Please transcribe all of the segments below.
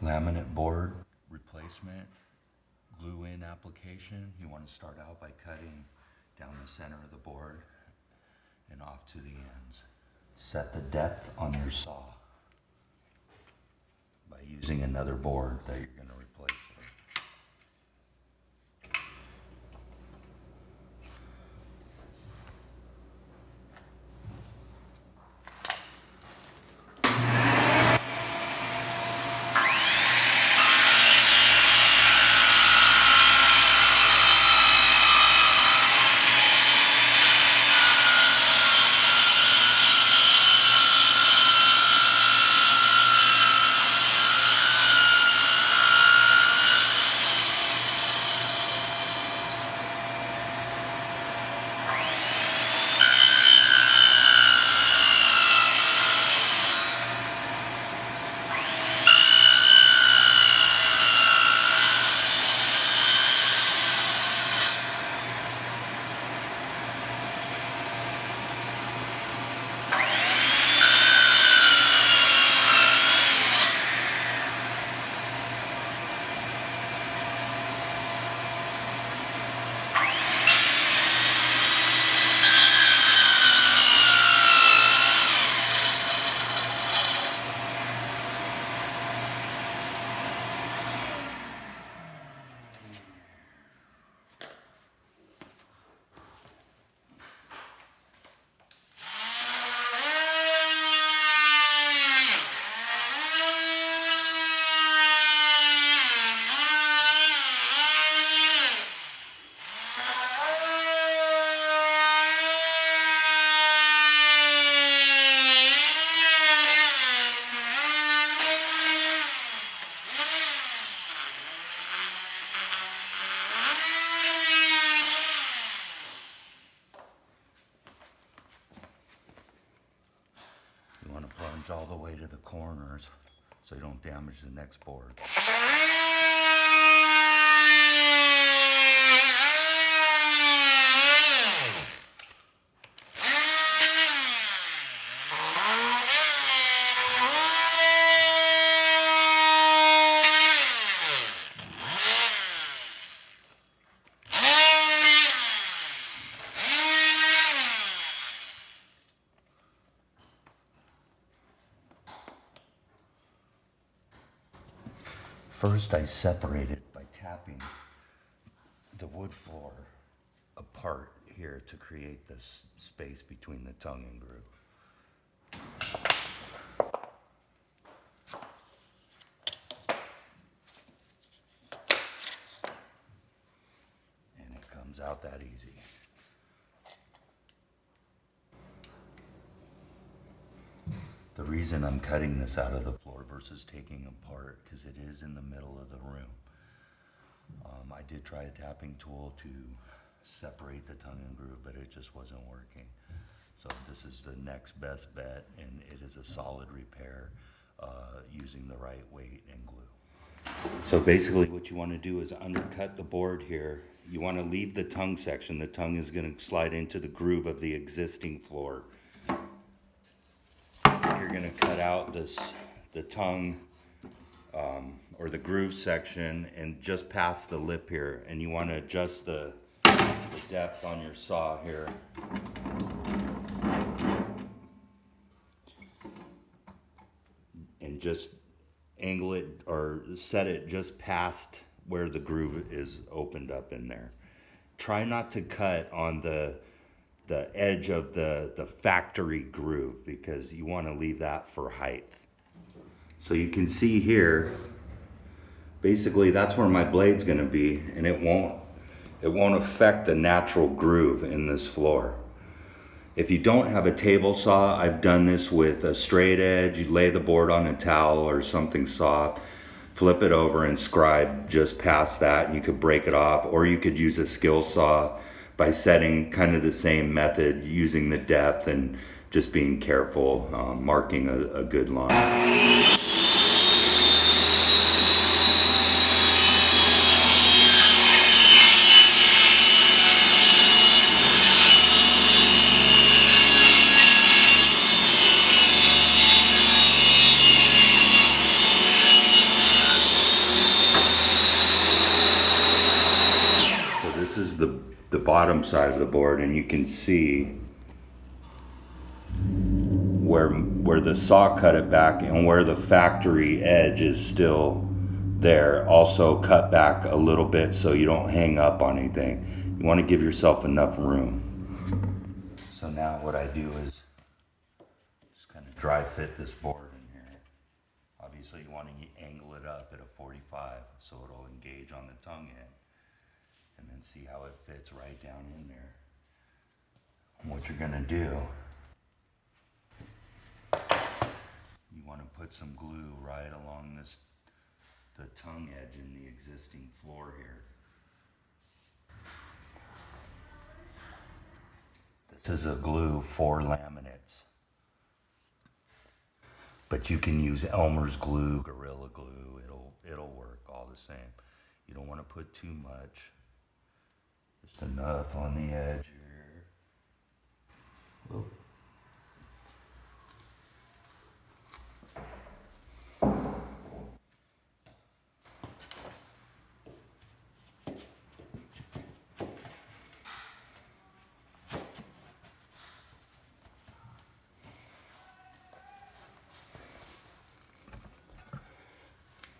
Laminate board replacement, glue in application. You want to start out by cutting down the center of the board and off to the ends. Set the depth on your saw by using another board that you're going to replace. You want to plunge all the way to the corners so you don't damage the next board. First, I separate it by tapping the wood floor apart here to create this space between the tongue and groove. And it comes out that easy. The reason I'm cutting this out of the floor versus taking apart, because it is in the middle of the room. I did try a tapping tool to separate the tongue and groove, but it just wasn't working. So this is the next best bet, and it is a solid repair using the right weight and glue. So basically what you want to do is undercut the board here. You want to leave the tongue section. The tongue is going to slide into the groove of the existing floor. You're going to cut out the tongue or the groove section and just past the lip here, and you want to adjust the depth on your saw here. And just angle it or set it just past where the groove is opened up in there. Try not to cut on the edge of the factory groove, because you want to leave that for height. So you can see here, basically that's where my blade's going to be, and it won't affect the natural groove in this floor. If you don't have a table saw, I've done this with a straight edge. You lay the board on a towel or something soft, flip it over and scribe just past that, and you could break it off, or you could use a skill saw by setting kind of the same method, using the depth and just being careful, marking a good line. the bottom side of the board, and you can see where the saw cut it back and where the factory edge is still there. Also cut back a little bit so you don't hang up on anything. You want to give yourself enough room. So now what I do is just kind of dry fit this board in here. Obviously you want to angle it up at a 45 so it'll engage on the tongue end, and then see how it fits right down in there. And what you're gonna do, you want to put some glue right along the tongue edge in the existing floor here. This is a glue for laminates, but you can use Elmer's glue, Gorilla Glue. It'll work all the same. You don't want to put too much, just enough on the edge here. Whoa.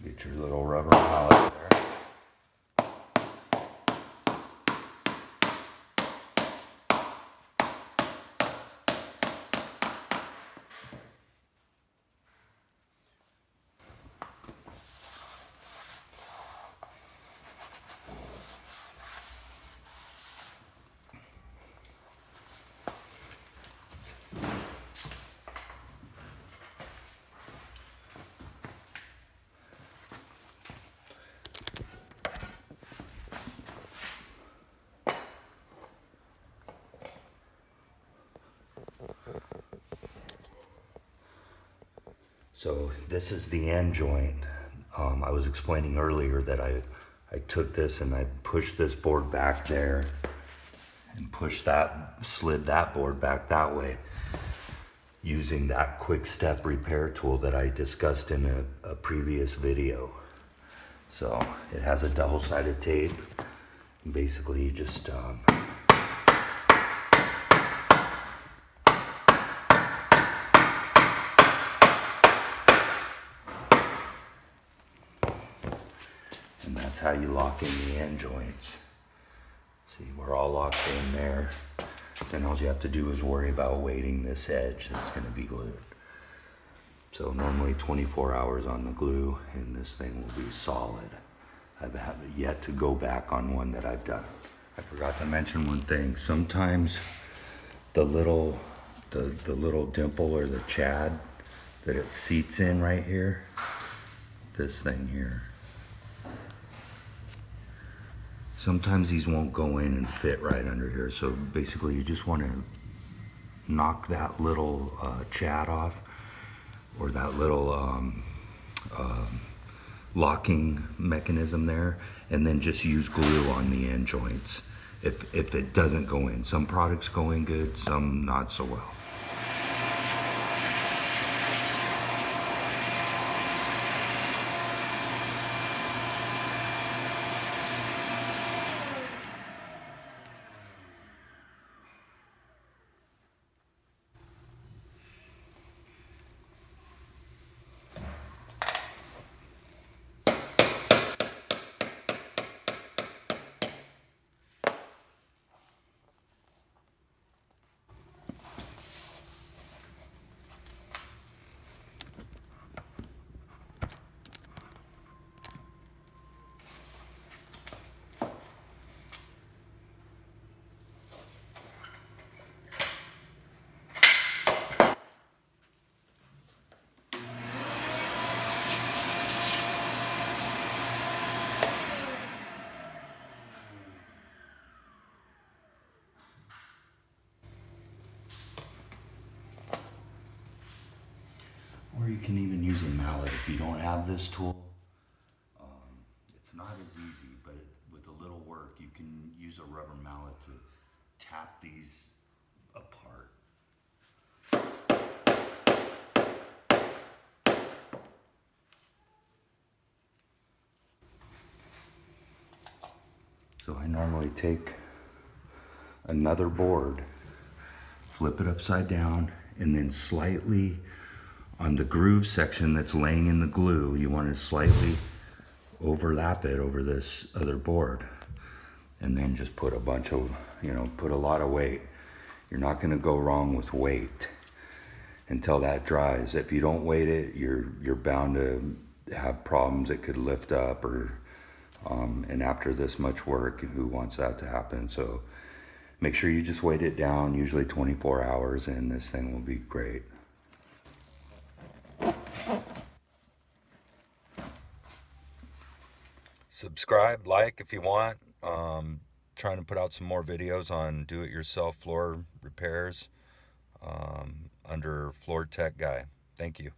Get your little rubber mallet there. So this is the end joint. I was explaining earlier that I took this and I pushed this board back there and slid that board back that way using that quick step repair tool that I discussed in a previous video. So it has a double-sided tape. Basically you just and that's how you lock in the end joints. See, we're all locked in there. Then all you have to do is worry about weighting this edge that's going to be glued. So normally 24 hours on the glue and this thing will be solid. I've yet to go back on one that I've done. I forgot to mention one thing. Sometimes the little dimple or the chad that it seats in right here, this thing here, sometimes these won't go in and fit right under here. So basically you just want to knock that little chad off, or that little locking mechanism there, and then just use glue on the end joints if it doesn't go in. Some products go in good, some not so well. Or you can even use a mallet if you don't have this tool. It's not as easy, but with a little work, you can use a rubber mallet to tap these apart. So I normally take another board, flip it upside down, and then slightly on the groove section that's laying in the glue, you want to slightly overlap it over this other board. And then just put a bunch of, put a lot of weight. You're not going to go wrong with weight until that dries. If you don't weight it, you're bound to have problems. It could lift up, or and after this much work, who wants that to happen? So make sure you just weight it down, usually 24 hours, and this thing will be great. Subscribe, like if you want. Trying to put out some more videos on do-it-yourself floor repairs under Floor Tech Guy. Thank you.